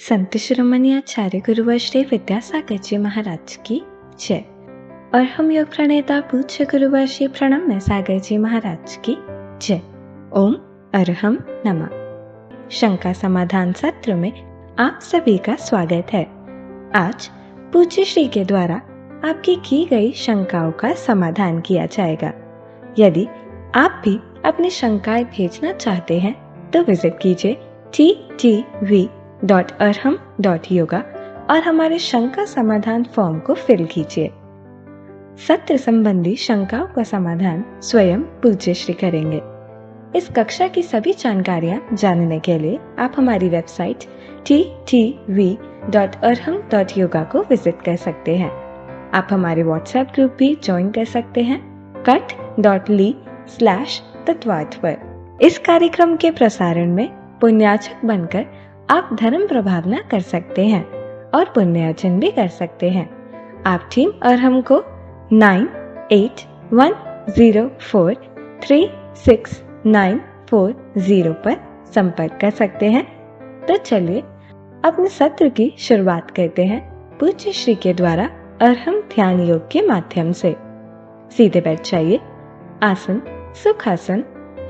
संत शिरोमणि आचार्य गुरुवर श्री विद्यासागर जी महाराज की जय। और हम योग प्रणेता पूज्य गुरुवर श्री प्रणम्य सागर जी महाराज की जय। ओम अरहम नमः। शंका समाधान सत्र में आप सभी का स्वागत है। आज पूज्य श्री के द्वारा आपकी की गई शंकाओं का समाधान किया जाएगा। यदि आप भी अपनी शंकाएं भेजना चाहते हैं तो विजिट कीजिए ttv.arham.yoga और हमारे शंका समाधान फॉर्म को फिल कीजिए। सत्र संबंधी शंकाओं का समाधान स्वयं पूज्य श्री करेंगे। इस कक्षा की सभी जानकारियां जानने के लिए आप हमारी वेबसाइट ttv.arham.yoga को विजिट कर सकते हैं। आप हमारे व्हाट्सएप ग्रुप भी ज्वाइन कर सकते हैं cut.ly/तत्वार्थ पर। इस कार्यक्रम के प्रसारण में पुण्यार्चक बनकर आप धर्म प्रभावना कर सकते हैं और पुण्यार्जन भी कर सकते हैं। आप टीम अरहम को 9810436940 पर संपर्क कर सकते हैं। तो चलिए अपने सत्र की शुरुआत करते हैं पूज्य श्री के द्वारा अरहम ध्यान योग के माध्यम से। सीधे बैठ जाइए। आसन सुखासन,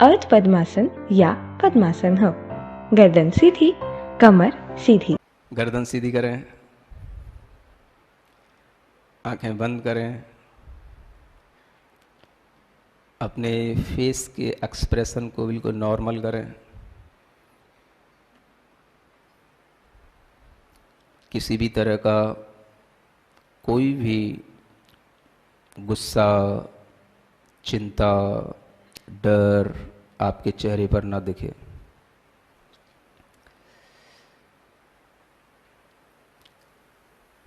अर्ध पद्मासन या पद्मासन हो। गर्दन सीधी, कमर सीधी। गर्दन सीधी करें, आंखें बंद करें। अपने फेस के एक्सप्रेशन को बिल्कुल नॉर्मल करें। किसी भी तरह का कोई भी गुस्सा, चिंता, डर आपके चेहरे पर ना दिखे।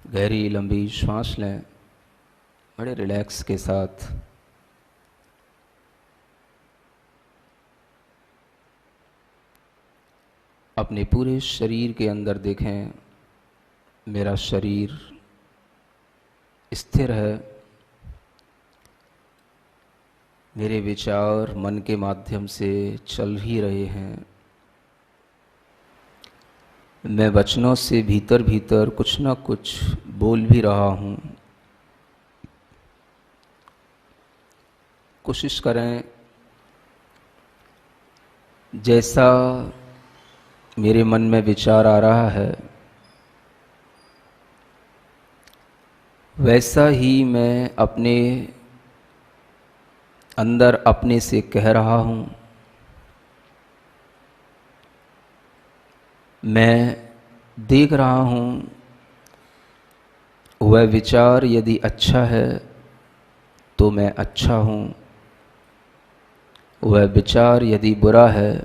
गहरी लंबी श्वास लें, बड़े रिलैक्स के साथ। अपने पूरे शरीर के अंदर देखें, मेरा शरीर स्थिर है। मेरे विचार मन के माध्यम से चल ही रहे हैं। मैं वचनों से भीतर भीतर कुछ ना कुछ बोल भी रहा हूँ। कोशिश करें जैसा मेरे मन में विचार आ रहा है वैसा ही मैं अपने अंदर अपने से कह रहा हूँ। मैं देख रहा हूँ वह विचार यदि अच्छा है तो मैं अच्छा हूँ, वह विचार यदि बुरा है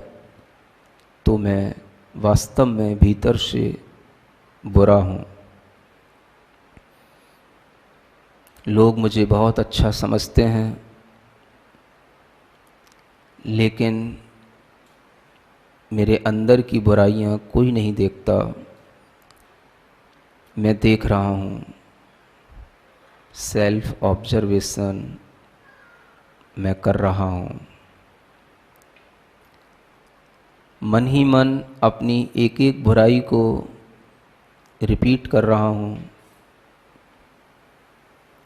तो मैं वास्तव में भीतर से बुरा हूँ। लोग मुझे बहुत अच्छा समझते हैं, लेकिन मेरे अंदर की बुराइयां कोई नहीं देखता। मैं देख रहा हूँ। सेल्फ ऑब्जर्वेशन मैं कर रहा हूँ। मन ही मन अपनी एक एक बुराई को रिपीट कर रहा हूँ।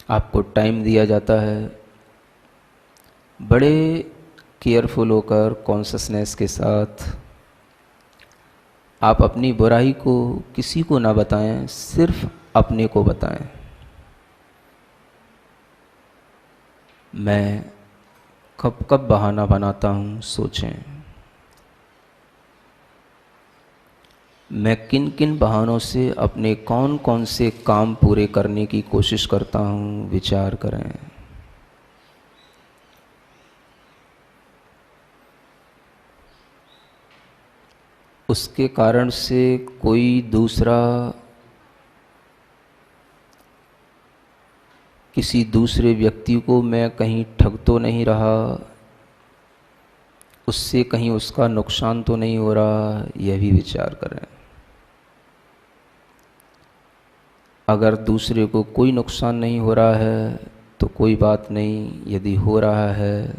आपको टाइम दिया जाता है, बड़े केयरफुल होकर कॉन्शसनेस के साथ आप अपनी बुराई को किसी को ना बताएं, सिर्फ अपने को बताएं। मैं कब कब बहाना बनाता हूँ, सोचें। मैं किन किन बहानों से अपने कौन कौन से काम पूरे करने की कोशिश करता हूँ, विचार करें। उसके कारण से कोई दूसरा किसी दूसरे व्यक्ति को मैं कहीं ठग तो नहीं रहा, उससे कहीं उसका नुकसान तो नहीं हो रहा, यह भी विचार करें। अगर दूसरे को कोई नुकसान नहीं हो रहा है तो कोई बात नहीं, यदि हो रहा है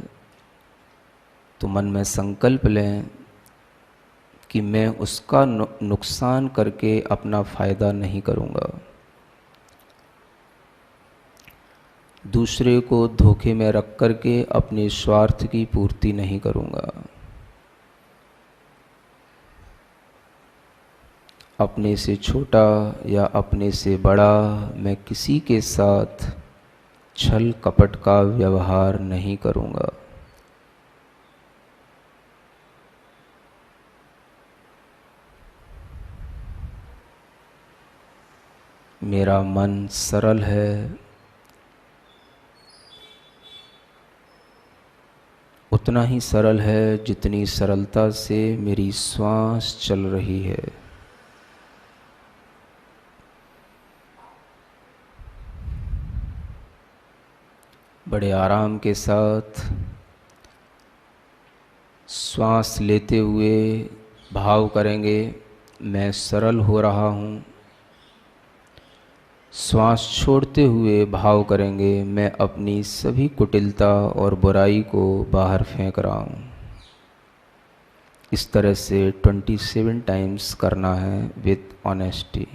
तो मन में संकल्प लें कि मैं उसका नुकसान करके अपना फायदा नहीं करूँगा, दूसरे को धोखे में रख करके अपने स्वार्थ की पूर्ति नहीं करूँगा, अपने से छोटा या अपने से बड़ा मैं किसी के साथ छल कपट का व्यवहार नहीं करूँगा। मेरा मन सरल है, उतना ही सरल है जितनी सरलता से मेरी श्वास चल रही है। बड़े आराम के साथ श्वास लेते हुए भाव करेंगे, मैं सरल हो रहा हूँ। श्वास छोड़ते हुए भाव करेंगे, मैं अपनी सभी कुटिलता और बुराई को बाहर फेंक रहा हूँ। इस तरह से 27 टाइम्स करना है विथ ऑनेस्टी।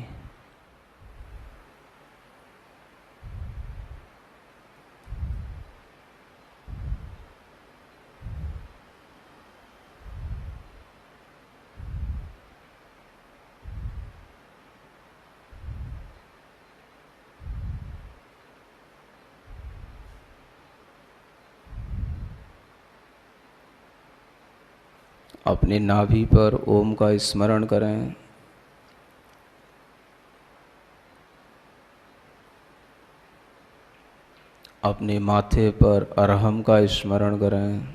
अपने नाभि पर ओम का स्मरण करें। अपने माथे पर अरहम का स्मरण करें।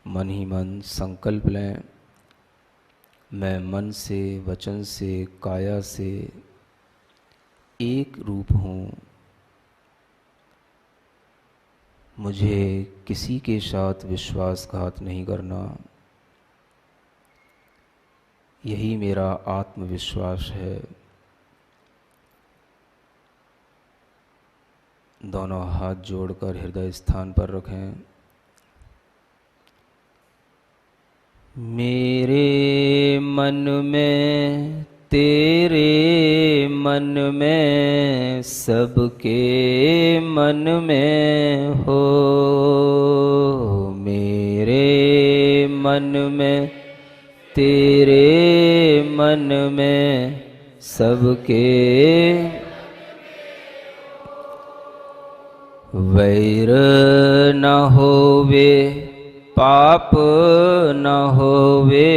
मन ही मन संकल्प लें, मैं मन से, वचन से, काया से एक रूप हूँ। मुझे किसी के साथ विश्वासघात नहीं करना, यही मेरा आत्मविश्वास है। दोनों हाथ जोड़कर हृदय स्थान पर रखें। मेरे मन में, तेरे मन में, सबके मन में हो। मेरे मन में, तेरे मन में, सबके वैर न होवे, पाप न होवे,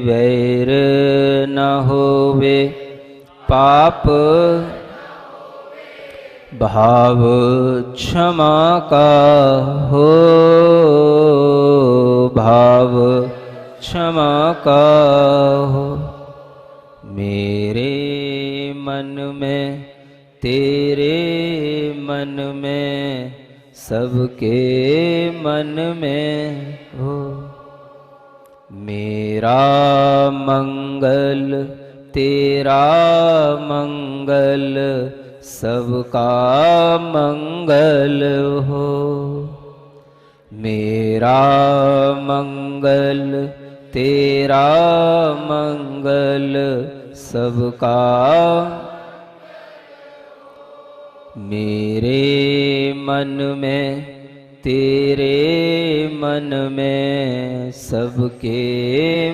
वैर न होवे, पाप भाव क्षमा का हो, भाव क्षमा का हो। मेरे मन में तेरे मन में सबके मन में हो। मेरा मंगल तेरा मंगल सबका मंगल हो। मेरा मंगल तेरा मंगल सबका। मेरे मन में तेरे मन में सबके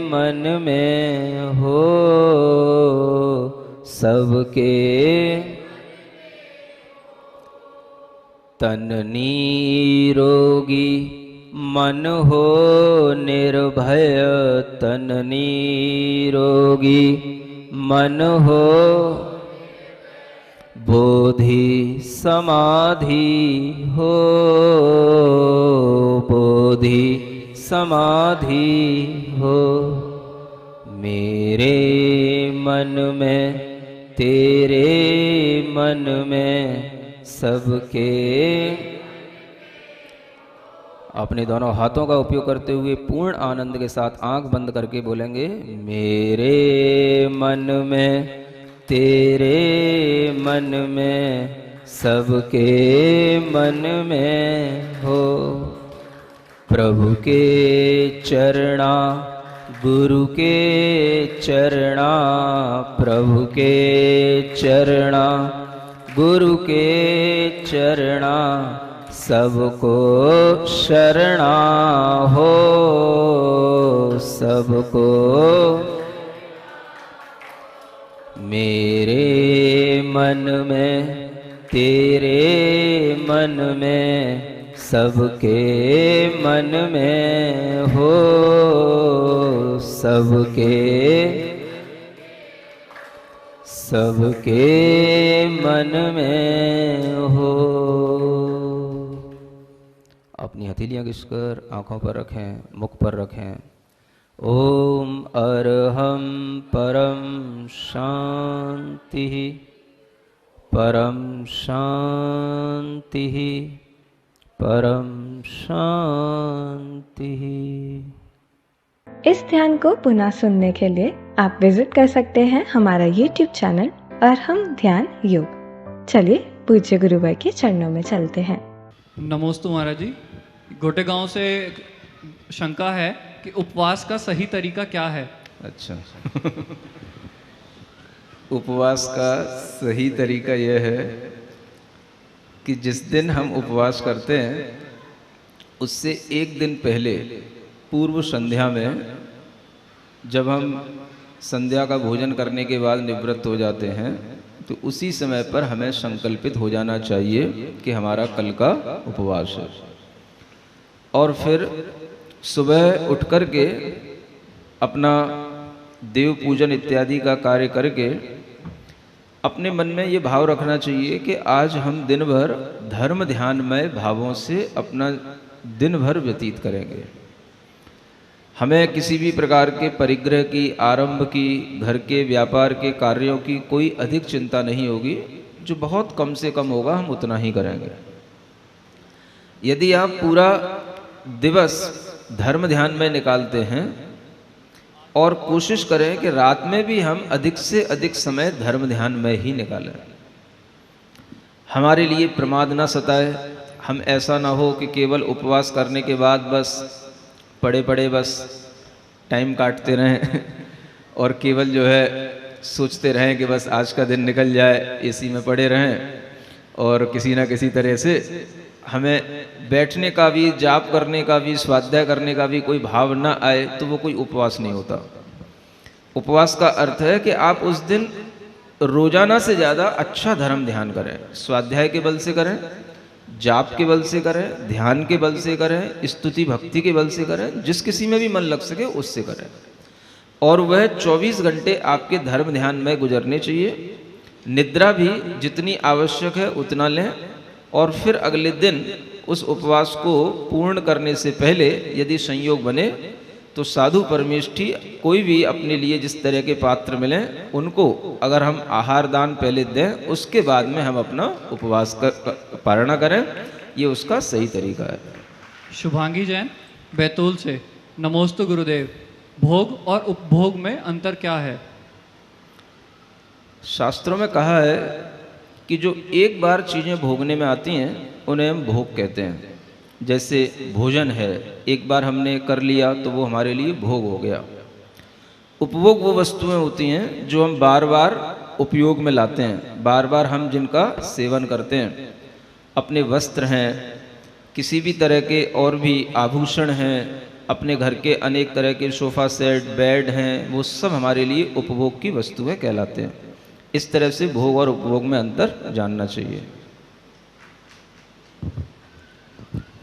मन में हो, सबके। तन निरोगी मन हो निर्भय, तन निरोगी मन हो बोधि समाधि हो, बोधि समाधि हो। मेरे मन में तेरे मन में सबके। अपने दोनों हाथों का उपयोग करते हुए पूर्ण आनंद के साथ आंख बंद करके बोलेंगे, मेरे मन में तेरे मन में सबके मन में हो। प्रभु के चरणा गुरु के चरणा, प्रभु के चरणा गुरु के चरणा सबको शरणा हो, सबको। मेरे मन में तेरे मन में सबके मन में हो, सबके सबके मन में हो। अपनी हथेलियां घिसकर आंखों पर रखें, मुख पर रखें। ओम अरहं परम शांति, परम शांति, परम शांति। इस ध्यान को पुनः सुनने के लिए आप विजिट कर सकते हैं हमारा YouTube चैनल अरहम ध्यान योग। चलिए पूज्य गुरुवर के चरणों में चलते हैं। नमोस्तु महाराज जी। गोटेगांव से शंका है कि उपवास का सही तरीका क्या है? अच्छा उपवास का सही तरीका यह है कि जिस दिन हम उपवास करते हैं उससे एक दिन पहले पूर्व संध्या में, जब हम संध्या का भोजन करने के बाद निवृत्त हो जाते हैं, तो उसी समय पर हमें संकल्पित हो जाना चाहिए कि हमारा कल का उपवास है। और फिर सुबह उठ कर के अपना देव पूजन इत्यादि का कार्य करके अपने मन में ये भाव रखना चाहिए कि आज हम दिन भर धर्म ध्यानमय भावों से अपना दिन भर व्यतीत करेंगे। हमें किसी भी प्रकार के परिग्रह की, आरंभ की, घर के व्यापार के कार्यों की कोई अधिक चिंता नहीं होगी। जो बहुत कम से कम होगा हम उतना ही करेंगे। यदि आप पूरा दिवस धर्म ध्यान में निकालते हैं और कोशिश करें कि रात में भी हम अधिक से अधिक समय धर्म ध्यान में ही निकालें, हमारे लिए प्रमाद ना सताए। हम ऐसा ना हो कि केवल उपवास करने के बाद बस पड़े पड़े बस टाइम काटते रहें और केवल जो है सोचते रहें कि बस आज का दिन निकल जाए, एसी में पड़े रहें और किसी ना किसी तरह से हमें बैठने का भी, जाप करने का भी, स्वाध्याय करने का भी कोई भाव ना आए, तो वो कोई उपवास नहीं होता। उपवास का अर्थ है कि आप उस दिन रोजाना से ज़्यादा अच्छा धर्म ध्यान करें। स्वाध्याय के बल से करें, जाप के बल से करें, ध्यान के बल से करें, स्तुति भक्ति के बल से करें, जिस किसी में भी मन लग सके उससे करें। और वह 24 घंटे आपके धर्म ध्यान में गुजरने चाहिए। निद्रा भी जितनी आवश्यक है उतना लें। और फिर अगले दिन उस उपवास को पूर्ण करने से पहले यदि संयोग बने तो साधु परमेष्ठी कोई भी अपने लिए जिस तरह के पात्र मिलें उनको अगर हम आहार दान पहले दें, उसके बाद में हम अपना उपवास पारणा करें, ये उसका सही तरीका है। शुभांगी जैन बैतूल से, नमोस्तु गुरुदेव, भोग और उपभोग में अंतर क्या है? शास्त्रों में कहा है कि जो एक बार चीज़ें भोगने में आती हैं उन्हें हम भोग कहते हैं। जैसे भोजन है, एक बार हमने कर लिया तो वो हमारे लिए भोग हो गया। उपभोग वो वस्तुएं होती हैं जो हम बार बार उपयोग में लाते हैं, बार बार हम जिनका सेवन करते हैं। अपने वस्त्र हैं, किसी भी तरह के और भी आभूषण हैं, अपने घर के अनेक तरह के सोफ़ा सेट, बेड हैं, वो सब हमारे लिए उपभोग की वस्तुएं कहलाते हैं। इस तरह से भोग और उपभोग में अंतर जानना चाहिए।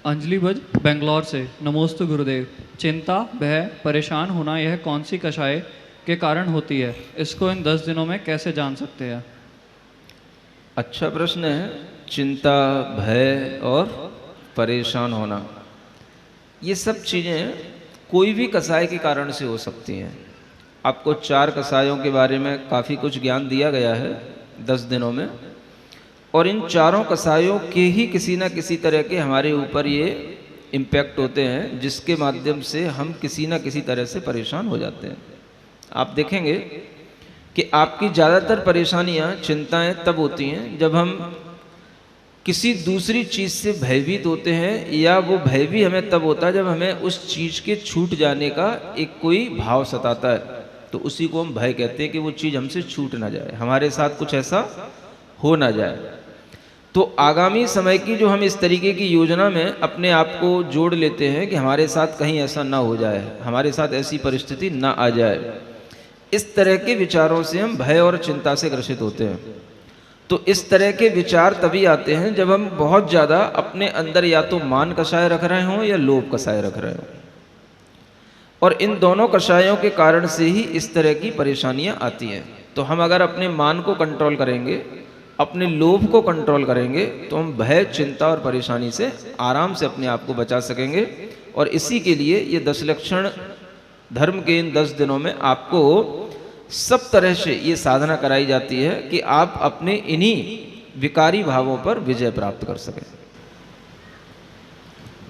अंजलि भज बेंगलोर से, नमोस्तु गुरुदेव, चिंता, भय, परेशान होना यह कौन सी कषाय के कारण होती है? इसको इन 10 दिनों में कैसे जान सकते हैं? अच्छा प्रश्न है। चिंता, भय और परेशान होना, ये सब चीज़ें कोई भी कसाय के कारण से हो सकती हैं। आपको 4 कसायों के बारे में काफ़ी कुछ ज्ञान दिया गया है 10 दिनों में, और इन चारों कसायों के ही किसी न किसी तरह के हमारे ऊपर ये इम्पैक्ट होते हैं, जिसके माध्यम से हम किसी न किसी तरह से परेशान हो जाते हैं। आप देखेंगे कि आपकी ज़्यादातर परेशानियां, चिंताएं तब होती हैं जब हम किसी दूसरी चीज़ से भयभीत होते हैं, या वो भय भी हमें तब होता है जब हमें उस चीज़ के छूट जाने का एक कोई भाव सताता है, तो उसी को हम भय कहते हैं कि वो चीज़ हमसे छूट ना जाए, हमारे साथ कुछ ऐसा हो ना जाए। तो आगामी समय की जो हम इस तरीके की योजना में अपने आप को जोड़ लेते हैं कि हमारे साथ कहीं ऐसा ना हो जाए, हमारे साथ ऐसी परिस्थिति ना आ जाए, इस तरह के विचारों से हम भय और चिंता से ग्रसित होते हैं। तो इस तरह के विचार तभी आते हैं जब हम बहुत ज़्यादा अपने अंदर या तो मान कषाय रख रहे हों या लोभ कषाय रख रहे हों, और इन दोनों कषायों के कारण से ही इस तरह की परेशानियां आती हैं। तो हम अगर अपने मान को कंट्रोल करेंगे, अपने लोभ को कंट्रोल करेंगे, तो हम भय, चिंता और परेशानी से आराम से अपने आप को बचा सकेंगे। और इसी के लिए ये 10 लक्षण धर्म के इन 10 दिनों में आपको सब तरह से ये साधना कराई जाती है कि आप अपने इन्हीं विकारी भावों पर विजय प्राप्त कर सकें।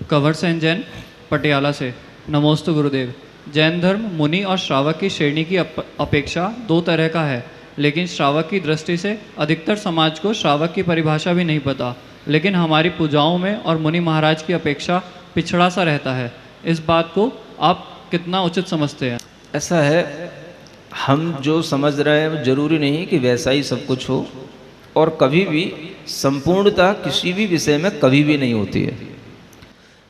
कंवर सेन जैन पटियाला से, नमोस्तु गुरुदेव, जैन धर्म मुनि और श्रावक की श्रेणी की अपेक्षा 2 तरह का है, लेकिन श्रावक की दृष्टि से अधिकतर समाज को श्रावक की परिभाषा भी नहीं पता, लेकिन हमारी पूजाओं में और मुनि महाराज की अपेक्षा पिछड़ा सा रहता है। इस बात को आप कितना उचित समझते हैं? ऐसा है, हम जो समझ रहे हैं जरूरी नहीं कि वैसा ही सब कुछ हो, और कभी भी संपूर्णता किसी भी विषय में कभी भी नहीं होती है।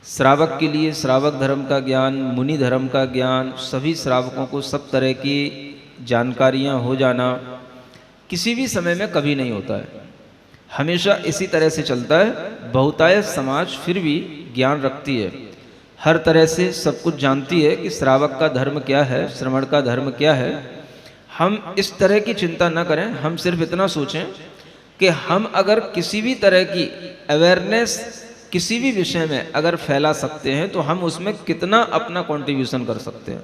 श्रावक के लिए श्रावक धर्म का ज्ञान, मुनि धर्म का ज्ञान, सभी श्रावकों को सब तरह की जानकारियां हो जाना किसी भी समय में कभी नहीं होता है, हमेशा इसी तरह से चलता है। बहुतायत समाज फिर भी ज्ञान रखती है, हर तरह से सब कुछ जानती है कि श्रावक का धर्म क्या है, श्रमण का धर्म क्या है। हम इस तरह की चिंता न करें, हम सिर्फ इतना सोचें कि हम अगर किसी भी तरह की अवेयरनेस किसी भी विषय में अगर फैला सकते हैं तो हम उसमें कितना अपना कंट्रीब्यूशन कर सकते हैं,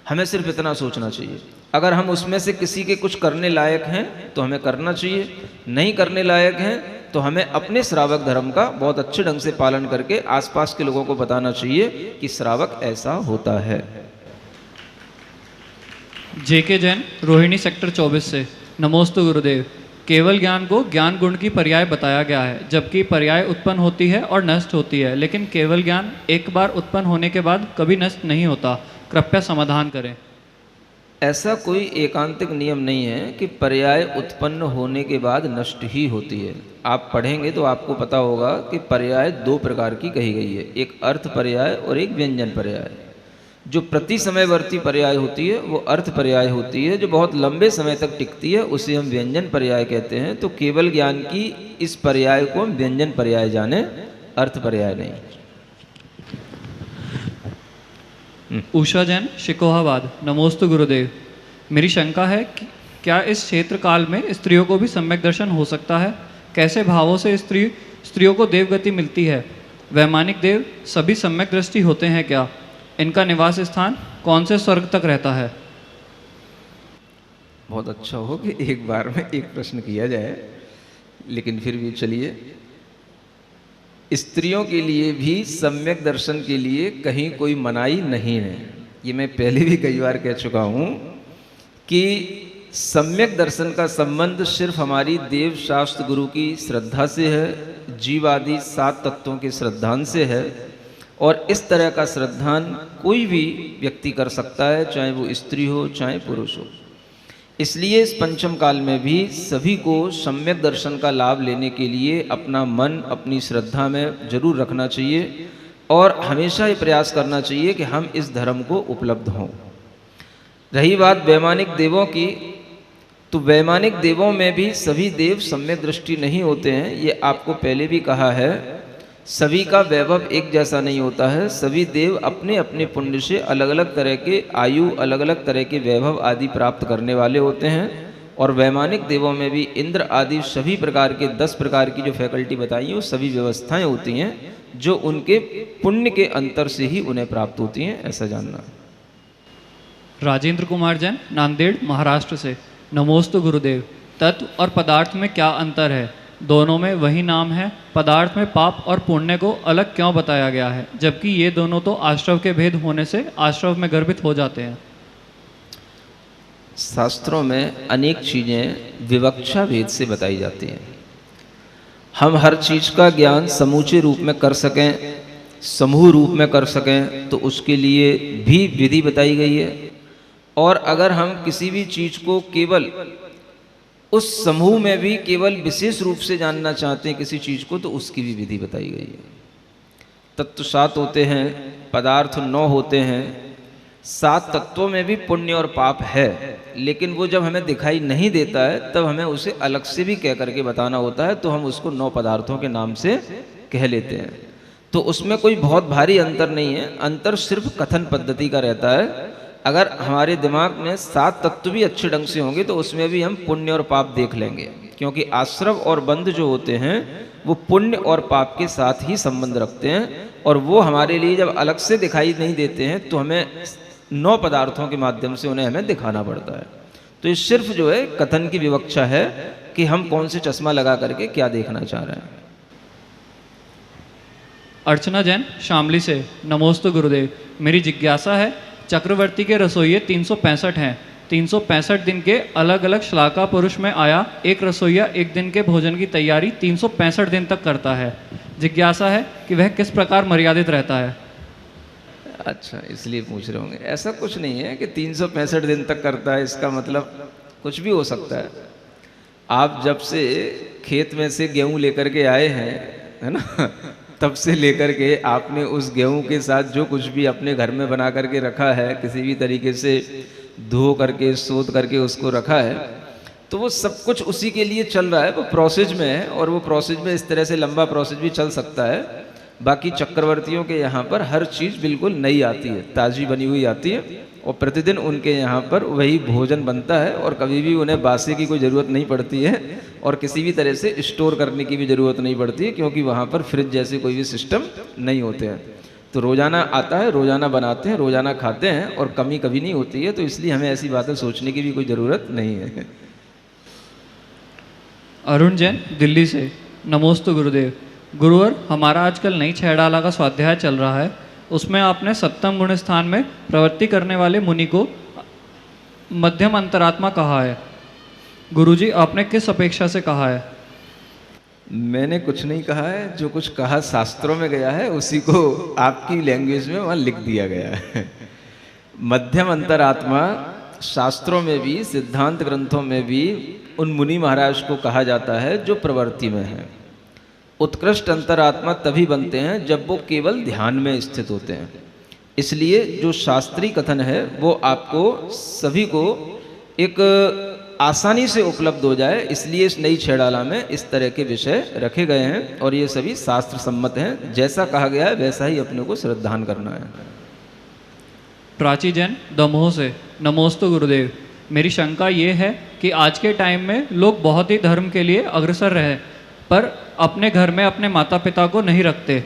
हमें सिर्फ इतना सोचना चाहिए। अगर हम उसमें से किसी के कुछ करने लायक हैं तो हमें करना चाहिए, नहीं करने लायक हैं तो हमें अपने श्रावक धर्म का बहुत अच्छे ढंग से पालन करके आसपास के लोगों को बताना चाहिए कि श्रावक ऐसा होता है। जेके जैन रोहिणी सेक्टर 24 से, नमोस्तु गुरुदेव, केवल ज्ञान को ज्ञान गुण की पर्याय बताया गया है, जबकि पर्याय उत्पन्न होती है और नष्ट होती है, लेकिन केवल ज्ञान एक बार उत्पन्न होने के बाद कभी नष्ट नहीं होता। कृपया समाधान करें। ऐसा कोई एकांतिक नियम नहीं है कि पर्याय उत्पन्न होने के बाद नष्ट ही होती है। आप पढ़ेंगे तो आपको पता होगा कि पर्याय 2 प्रकार की कही गई है, एक अर्थ पर्याय और एक व्यंजन पर्याय। जो प्रति समयवर्ती पर्याय होती है वो अर्थ पर्याय होती है, जो बहुत लंबे समय तक टिकती है उसे हम व्यंजन पर्याय कहते हैं। तो केवल ज्ञान की इस पर्याय को हम व्यंजन पर्याय जाने, अर्थ पर्याय नहीं। उषा जैन, शिकोहाबाद। नमोस्तु गुरुदेव। मेरी शंका है कि क्या इस क्षेत्र काल में स्त्रियों को भी सम्यक दर्शन हो सकता है? कैसे भावों से स्त्रियों को देवगति मिलती है? वैमानिक देव सभी सम्यक दृष्टि होते हैं क्या? इनका निवास स्थान कौन से स्वर्ग तक रहता है? बहुत अच्छा हो कि एक बार में एक प्रश्न किया जाए, लेकिन फिर भी चलिए। स्त्रियों के लिए भी सम्यक दर्शन के लिए कहीं कोई मनाही नहीं है। ये मैं पहले भी कई बार कह चुका हूँ कि सम्यक दर्शन का संबंध सिर्फ हमारी देव शास्त्र गुरु की श्रद्धा से है, जीव आदि 7 तत्वों के श्रद्धान से है। और इस तरह का श्रद्धान कोई भी व्यक्ति कर सकता है, चाहे वो स्त्री हो चाहे पुरुष हो। इसलिए इस पंचम काल में भी सभी को सम्यक दर्शन का लाभ लेने के लिए अपना मन अपनी श्रद्धा में जरूर रखना चाहिए और हमेशा ये प्रयास करना चाहिए कि हम इस धर्म को उपलब्ध हों। रही बात वैमानिक देवों की, तो वैमानिक देवों में भी सभी देव सम्यक दृष्टि नहीं होते हैं। ये आपको पहले भी कहा है, सभी का वैभव एक जैसा नहीं होता है। सभी देव अपने अपने पुण्य से अलग अलग तरह के आयु, अलग अलग तरह के वैभव आदि प्राप्त करने वाले होते हैं। और वैमानिक देवों में भी इंद्र आदि सभी प्रकार के 10 प्रकार की जो फैकल्टी बताई है वो सभी व्यवस्थाएं होती हैं जो उनके पुण्य के अंतर से ही उन्हें प्राप्त होती हैं, ऐसा जानना। राजेंद्र कुमार जैन, नांदेड़, महाराष्ट्र से। नमोस्तु गुरुदेव। तत्व और पदार्थ में क्या अंतर है? दोनों में वही नाम है। पदार्थ में पाप और पुण्य को अलग क्यों बताया गया है, जबकि ये दोनों तो आश्रव के भेद होने से आश्रव में गर्भित हो जाते हैं? शास्त्रों में अनेक चीज़ें विवक्षा भेद से बताई जाती हैं। हम हर चीज़ का ज्ञान समूचे रूप में कर सकें, समूह रूप में कर सकें, तो उसके लिए भी विधि बताई गई है। और अगर हम किसी भी चीज़ को केवल उस समूह में भी केवल विशेष रूप से जानना चाहते हैं किसी चीज़ को, तो उसकी भी विधि बताई गई है। तत्व 7 होते हैं, पदार्थ 9 होते हैं। 7 तत्वों में भी पुण्य और पाप है, लेकिन वो जब हमें दिखाई नहीं देता है तब हमें उसे अलग से भी कह करके बताना होता है, तो हम उसको 9 पदार्थों के नाम से कह लेते हैं। तो उसमें कोई बहुत भारी अंतर नहीं है, अंतर सिर्फ कथन पद्धति का रहता है। अगर हमारे दिमाग में 7 तत्व भी अच्छे ढंग से होंगे तो उसमें भी हम पुण्य और पाप देख लेंगे, क्योंकि आश्रव और बंध जो होते हैं वो पुण्य और पाप के साथ ही संबंध रखते हैं। और वो हमारे लिए जब अलग से दिखाई नहीं देते हैं तो हमें 9 पदार्थों के माध्यम से उन्हें हमें दिखाना पड़ता है। तो ये सिर्फ जो है कथन की विवक्षा है कि हम कौन से चश्मा लगा करके क्या देखना चाह रहे हैं। अर्चना जैन, शामली से। नमोस्तु गुरुदेव। मेरी जिज्ञासा है, चक्रवर्ती के रसोइये 365 हैं। 365 दिन के अलग अलग श्लाका पुरुष में आया एक रसोइया एक दिन के भोजन की तैयारी 365 दिन तक करता है। जिज्ञासा है कि वह किस प्रकार मर्यादित रहता है? अच्छा, इसलिए पूछ रहे होंगे। ऐसा कुछ नहीं है कि 365 दिन तक करता है, इसका मतलब कुछ भी हो सकता है। आप जब से खेत में से गेहूँ लेकर के आए हैं, है ना, तब से लेकर के आपने उस गेहूं के साथ जो कुछ भी अपने घर में बना करके रखा है, किसी भी तरीके से धो करके सोध करके उसको रखा है, तो वो सब कुछ उसी के लिए चल रहा है, वो प्रोसेस में है। और वो प्रोसेस में इस तरह से लंबा प्रोसेस भी चल सकता है। बाकी चक्रवर्तियों के यहाँ पर हर चीज़ बिल्कुल नई आती है, ताज़ी बनी हुई आती है, और प्रतिदिन उनके यहाँ पर वही भोजन बनता है। और कभी भी उन्हें बासी की कोई ज़रूरत नहीं पड़ती है और किसी भी तरह से स्टोर करने की भी ज़रूरत नहीं पड़ती है, क्योंकि वहाँ पर फ्रिज जैसे कोई भी सिस्टम नहीं होते हैं। तो रोज़ाना आता है, रोज़ाना बनाते हैं, रोज़ाना खाते हैं और कमी कभी नहीं होती है। तो इसलिए हमें ऐसी बातें सोचने की भी कोई ज़रूरत नहीं है। अरुण जैन, दिल्ली से। नमोस्तु गुरुदेव। गुरुवर, हमारा आजकल नई छैडाला का स्वाध्याय चल रहा है, उसमें आपने 7वें गुण स्थान में प्रवृत्ति करने वाले मुनि को मध्यम अंतरात्मा कहा है। गुरुजी, आपने किस अपेक्षा से कहा है? मैंने कुछ नहीं कहा है, जो कुछ कहा शास्त्रों में गया है उसी को आपकी लैंग्वेज में वहाँ लिख दिया गया है। मध्यम अंतरात्मा शास्त्रों में भी, सिद्धांत ग्रंथों में भी उन मुनि महाराज को कहा जाता है जो प्रवृत्ति में है। उत्कृष्ट अंतरात्मा तभी बनते हैं जब वो केवल ध्यान में स्थित होते हैं। इसलिए जो शास्त्रीय कथन है वो आपको सभी को एक आसानी से उपलब्ध हो जाए, इसलिए इस नई छेड़ाला में इस तरह के विषय रखे गए हैं और ये सभी शास्त्र सम्मत हैं। जैसा कहा गया है वैसा ही अपने को श्रद्धान करना है। प्राची जैन दमोह से, नमोस्तु गुरुदेव। मेरी शंका ये है कि आज के टाइम में लोग बहुत ही धर्म के लिए अग्रसर रहे, पर अपने घर में अपने माता पिता को नहीं रखते,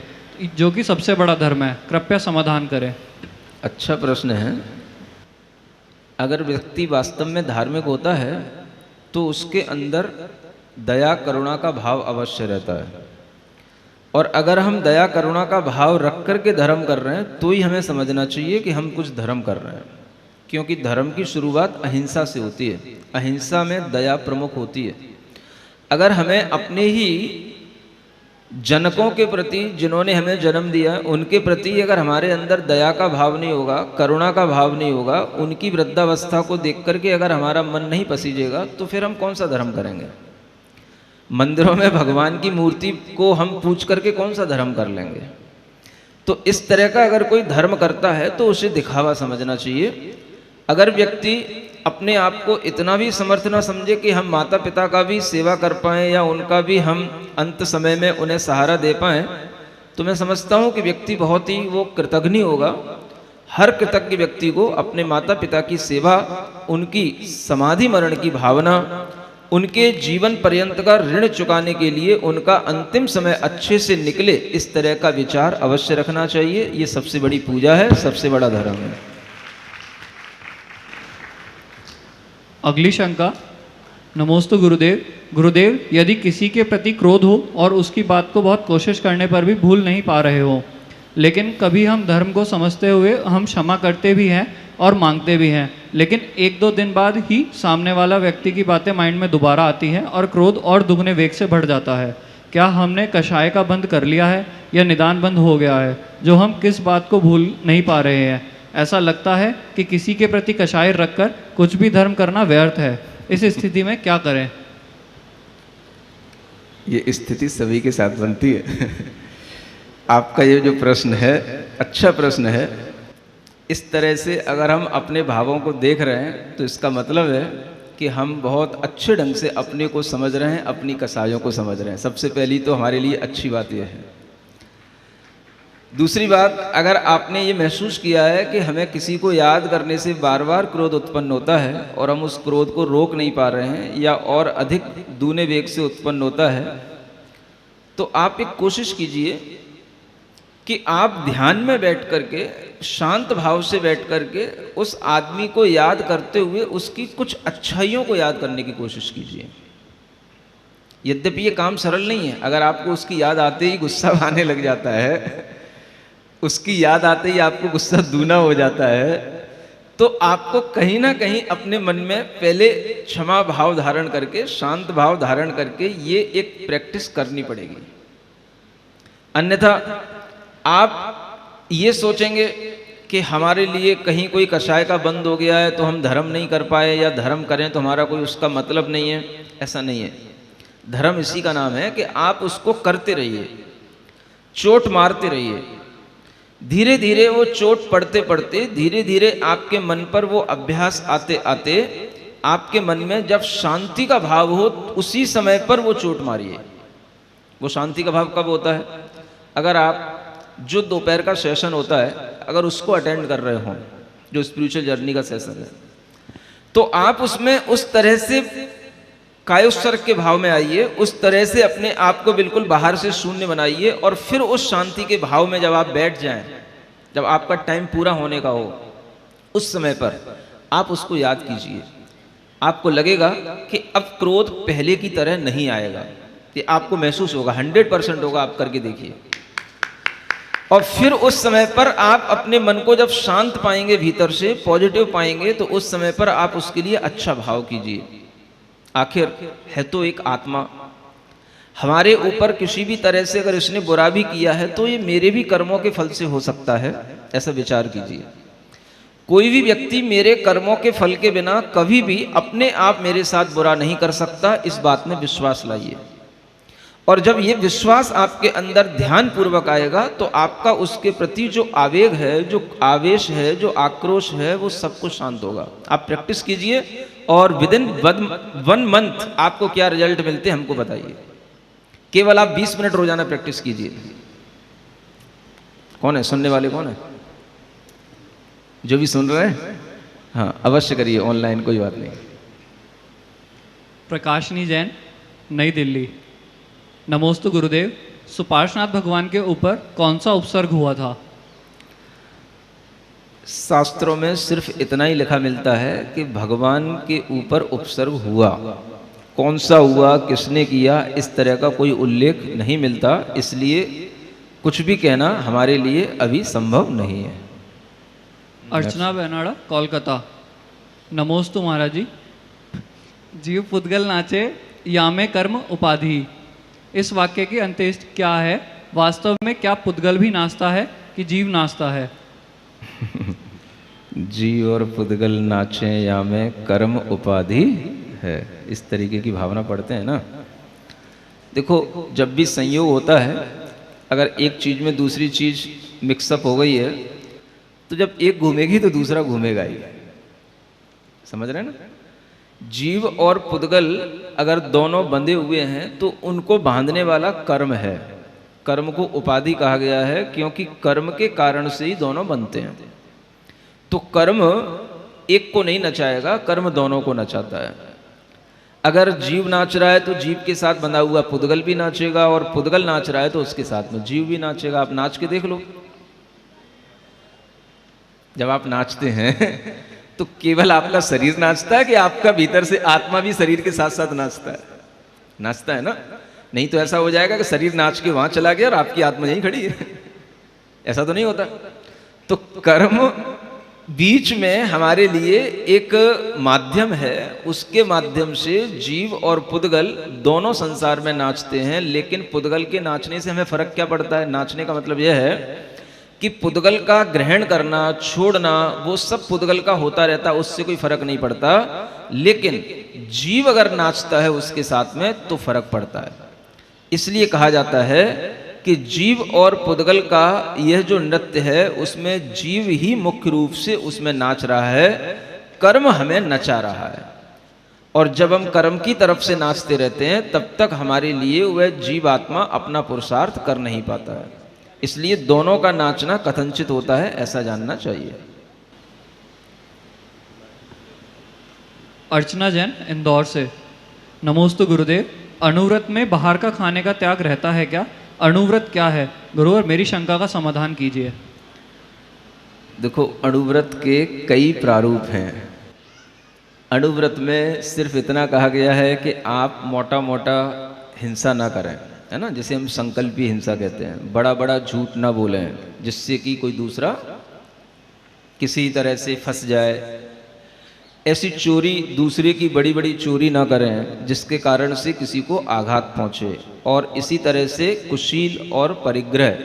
जो कि सबसे बड़ा धर्म है। कृपया समाधान करें। अच्छा प्रश्न है। अगर व्यक्ति वास्तव में धार्मिक होता है तो उसके अंदर दया करुणा का भाव अवश्य रहता है, और अगर हम दया करुणा का भाव रख कर के धर्म कर रहे हैं तो ही हमें समझना चाहिए कि हम कुछ धर्म कर रहे हैं, क्योंकि धर्म की शुरुआत अहिंसा से होती है। अहिंसा में दया प्रमुख होती है। अगर हमें अपने ही जनकों के प्रति, जिन्होंने हमें जन्म दिया, उनके प्रति अगर हमारे अंदर दया का भाव नहीं होगा, करुणा का भाव नहीं होगा, उनकी वृद्धावस्था को देख करके अगर हमारा मन नहीं पसीजेगा तो फिर हम कौन सा धर्म करेंगे। मंदिरों में भगवान की मूर्ति को हम पूछ करके कौन सा धर्म कर लेंगे। तो इस तरह का अगर कोई धर्म करता है तो उसे दिखावा समझना चाहिए। अगर व्यक्ति अपने आप को इतना भी समर्थ ना समझे कि हम माता पिता का भी सेवा कर पाएँ या उनका भी हम अंत समय में उन्हें सहारा दे पाएँ, तो मैं समझता हूँ कि व्यक्ति बहुत ही वो कृतज्ञ होगा। हर कृतज्ञ व्यक्ति को अपने माता पिता की सेवा, उनकी समाधि मरण की भावना, उनके जीवन पर्यंत का ऋण चुकाने के लिए उनका अंतिम समय अच्छे से निकले, इस तरह का विचार अवश्य रखना चाहिए। ये सबसे बड़ी पूजा है, सबसे बड़ा धर्म है। अगली शंका। नमोस्तु गुरुदेव। गुरुदेव, यदि किसी के प्रति क्रोध हो और उसकी बात को बहुत कोशिश करने पर भी भूल नहीं पा रहे हो, लेकिन कभी हम धर्म को समझते हुए हम क्षमा करते भी हैं और मांगते भी हैं, लेकिन 1-2 दिन बाद ही सामने वाला व्यक्ति की बातें माइंड में दोबारा आती हैं और क्रोध और दुगने वेग से बढ़ जाता है। क्या हमने कषाय का बंद कर लिया है या निदान बंद हो गया है, जो हम किस बात को भूल नहीं पा रहे हैं? ऐसा लगता है कि किसी के प्रति कषाय रखकर कुछ भी धर्म करना व्यर्थ है। इस स्थिति में क्या करें? ये स्थिति सभी के साथ बनती है। आपका ये जो प्रश्न है अच्छा प्रश्न है। इस तरह से अगर हम अपने भावों को देख रहे हैं तो इसका मतलब है कि हम बहुत अच्छे ढंग से अपने को समझ रहे हैं, अपनी कसायों को समझ रहे हैं। सबसे पहली तो हमारे लिए अच्छी बात यह है। दूसरी बात, अगर आपने ये महसूस किया है कि हमें किसी को याद करने से बार बार क्रोध उत्पन्न होता है और हम उस क्रोध को रोक नहीं पा रहे हैं या और अधिक दूने वेग से उत्पन्न होता है, तो आप एक कोशिश कीजिए कि आप ध्यान में बैठ करके, शांत भाव से बैठ करके उस आदमी को याद करते हुए उसकी कुछ अच्छाइयों को याद करने की कोशिश कीजिए। यद्यपि ये काम सरल नहीं है। अगर आपको उसकी याद आते ही गुस्सा आने लग जाता है, उसकी याद आते ही आपको गुस्सा दूना हो जाता है, तो आपको कहीं ना कहीं अपने मन में पहले क्षमा भाव धारण करके, शांत भाव धारण करके ये एक प्रैक्टिस करनी पड़ेगी। अन्यथा आप ये सोचेंगे कि हमारे लिए कहीं कोई कषाय का बंद हो गया है तो हम धर्म नहीं कर पाए, या धर्म करें तो हमारा कोई उसका मतलब नहीं है। ऐसा नहीं है। धर्म इसी का नाम है कि आप उसको करते रहिए, चोट मारते रहिए। धीरे धीरे वो चोट पड़ते पड़ते, धीरे धीरे आपके मन पर वो अभ्यास आते आते, आपके मन में जब शांति का भाव हो उसी समय पर वो चोट मारिए। वो शांति का भाव कब होता है? अगर आप जो दोपहर का सेशन होता है, अगर उसको अटेंड कर रहे हो, जो स्पिरिचुअल जर्नी का सेशन है, तो आप उसमें उस तरह से कायोत्सर्ग के भाव में आइए, उस तरह से अपने आप को बिल्कुल बाहर से शून्य बनाइए, और फिर उस शांति के भाव में जब आप बैठ जाएं, जब आपका टाइम पूरा होने का हो, उस समय पर आप उसको याद कीजिए। आपको लगेगा कि अब क्रोध पहले की तरह नहीं आएगा। ये आपको महसूस होगा, 100% होगा। आप करके देखिए। और फिर उस समय पर आप अपने मन को जब शांत पाएंगे, भीतर से पॉजिटिव पाएंगे, तो उस समय पर आप उसके लिए अच्छा भाव कीजिए। आखिर है तो एक आत्मा। हमारे ऊपर किसी भी तरह से अगर इसने बुरा भी किया है तो ये मेरे भी कर्मों के फल से हो सकता है, ऐसा विचार कीजिए। कोई भी व्यक्ति मेरे कर्मों के फल के बिना कभी भी अपने आप मेरे साथ बुरा नहीं कर सकता, इस बात में विश्वास लाइए। और जब ये विश्वास आपके अंदर ध्यान पूर्वक आएगा तो आपका उसके प्रति जो आवेग है, जो आवेश है, जो आक्रोश है, वो सब कुछ शांत होगा। आप प्रैक्टिस कीजिए और विदिन 1 मंथ आपको क्या रिजल्ट मिलते हैं हमको बताइए। केवल आप 20 मिनट रोजाना प्रैक्टिस कीजिए। कौन है सुनने वाले, कौन है जो भी सुन रहे हैं? हाँ अवश्य करिए, ऑनलाइन कोई बात नहीं। प्रकाशनी जैन, नई दिल्ली। नमोस्तु गुरुदेव, सुपार्श्वनाथ भगवान के ऊपर कौन सा उपसर्ग हुआ था? शास्त्रों में सिर्फ इतना ही लिखा मिलता है कि भगवान के ऊपर उपसर्ग हुआ। कौन सा हुआ, किसने किया, इस तरह का कोई उल्लेख नहीं मिलता, इसलिए कुछ भी कहना हमारे लिए अभी संभव नहीं है। अर्चना बेनाड़ा, कोलकाता। नमोस्तु महाराज जी। जीव पुद्गल नाचे या में कर्म उपाधि, इस वाक्य की अंत्येष्टि क्या है? वास्तव में क्या पुद्गल भी नाचता है कि जीव नाचता है? जीव और पुद्गल नाचे या में कर्म उपाधि है, इस तरीके की भावना पढ़ते हैं ना। देखो, जब भी संयोग होता है, अगर एक चीज में दूसरी चीज मिक्सअप हो गई है तो जब एक घूमेगी तो दूसरा घूमेगा ही। समझ रहे हैं ना? जीव और पुद्गल अगर दोनों बंधे हुए हैं तो उनको बांधने वाला कर्म है। कर्म को उपाधि कहा गया है क्योंकि कर्म के कारण से ही दोनों बनते हैं। तो कर्म एक को नहीं नचाएगा, कर्म दोनों को नचाता है। अगर जीव नाच रहा है तो जीव के साथ बंधा हुआ पुद्गल भी नाचेगा, और पुद्गल नाच रहा है तो उसके साथ में जीव भी नाचेगा। आप नाच के देख लो। जब आप नाचते हैं तो केवल आपका शरीर नाचता है कि आपका भीतर से आत्मा भी शरीर के साथ साथ नाचता है? नाचता है ना? नहीं तो ऐसा हो जाएगा कि शरीर नाच के वहां चला गया और आपकी आत्मा यहीं खड़ी है। ऐसा तो नहीं होता। तो कर्म बीच में हमारे लिए एक माध्यम है, उसके माध्यम से जीव और पुद्गल दोनों संसार में नाचते हैं। लेकिन पुद्गल के नाचने से हमें फर्क क्या पड़ता है? नाचने का मतलब यह है कि पुद्गल का ग्रहण करना, छोड़ना, वो सब पुद्गल का होता रहता, उससे कोई फर्क नहीं पड़ता। लेकिन जीव अगर नाचता है उसके साथ में तो फर्क पड़ता है। इसलिए कहा जाता है कि जीव और पुद्गल का यह जो नृत्य है उसमें जीव ही मुख्य रूप से उसमें नाच रहा है, कर्म हमें नचा रहा है। और जब हम कर्म की तरफ से नाचते रहते हैं तब तक हमारे लिए वह जीवात्मा अपना पुरुषार्थ कर नहीं पाता है। इसलिए दोनों का नाचना कथनचित होता है, ऐसा जानना चाहिए। अर्चना जैन, इंदौर से। नमोस्तु गुरुदेव, अणुव्रत में बाहर का खाने का त्याग रहता है क्या? अणुव्रत क्या है गुरुवर? मेरी शंका का समाधान कीजिए। देखो, अणुव्रत के कई प्रारूप हैं। अणुव्रत में सिर्फ इतना कहा गया है कि आप मोटा मोटा हिंसा ना करें, है ना, जिसे हम संकल्पी हिंसा कहते हैं। बड़ा बड़ा झूठ ना बोलें जिससे कि कोई दूसरा किसी तरह से फंस जाए। ऐसी चोरी, दूसरे की बड़ी बड़ी चोरी ना करें जिसके कारण से किसी को आघात पहुंचे। और इसी तरह से कुशील और परिग्रह,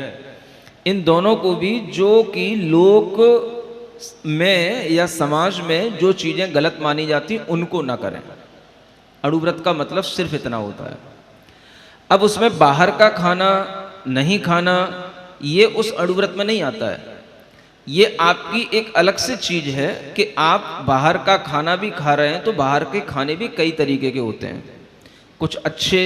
इन दोनों को भी जो कि लोक में या समाज में जो चीज़ें गलत मानी जाती उनको ना करें। अणुव्रत का मतलब सिर्फ इतना होता है। अब उसमें बाहर का खाना नहीं खाना ये उस अणुव्रत में नहीं आता है। ये आपकी एक अलग से चीज है कि आप बाहर का खाना भी खा रहे हैं तो बाहर के खाने भी कई तरीके के होते हैं। कुछ अच्छे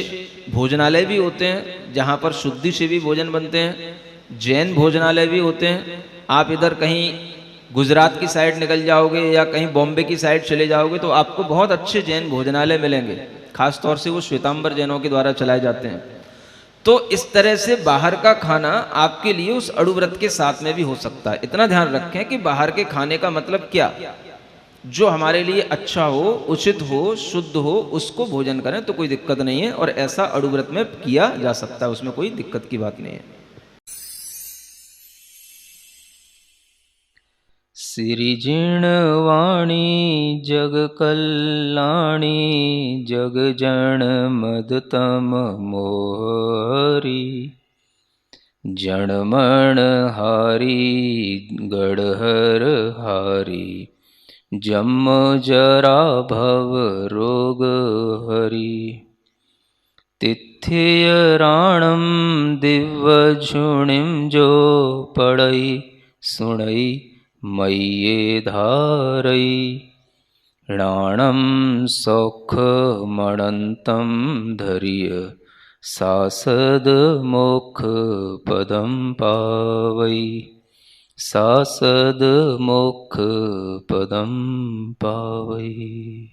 भोजनालय भी होते हैं जहाँ पर शुद्धि से भी भोजन बनते हैं, जैन भोजनालय भी होते हैं। आप इधर कहीं गुजरात की साइड निकल जाओगे या कहीं बॉम्बे की साइड चले जाओगे तो आपको बहुत अच्छे जैन भोजनालय मिलेंगे, खासतौर से वो श्वेतांबर जैनों के द्वारा चलाए जाते हैं। तो इस तरह से बाहर का खाना आपके लिए उस अणुव्रत के साथ में भी हो सकता है। इतना ध्यान रखें कि बाहर के खाने का मतलब क्या, जो हमारे लिए अच्छा हो, उचित हो, शुद्ध हो, उसको भोजन करें तो कोई दिक्कत नहीं है। और ऐसा अणुव्रत में किया जा सकता है, उसमें कोई दिक्कत की बात नहीं है। सिरिजिणवाणी जग कल्याणी जग जन मदतम मोहरी जनमण हारी गढ़हर हारी जम जरा भव रोग हरि तिथियराणं दिव्यझुणिं जो पढ़ई सुणई मय्ये धारई णाणं सौखमणन्तं धर्य सासद मोक्ष पदं पावई सासद मोक्ष पदं पावई।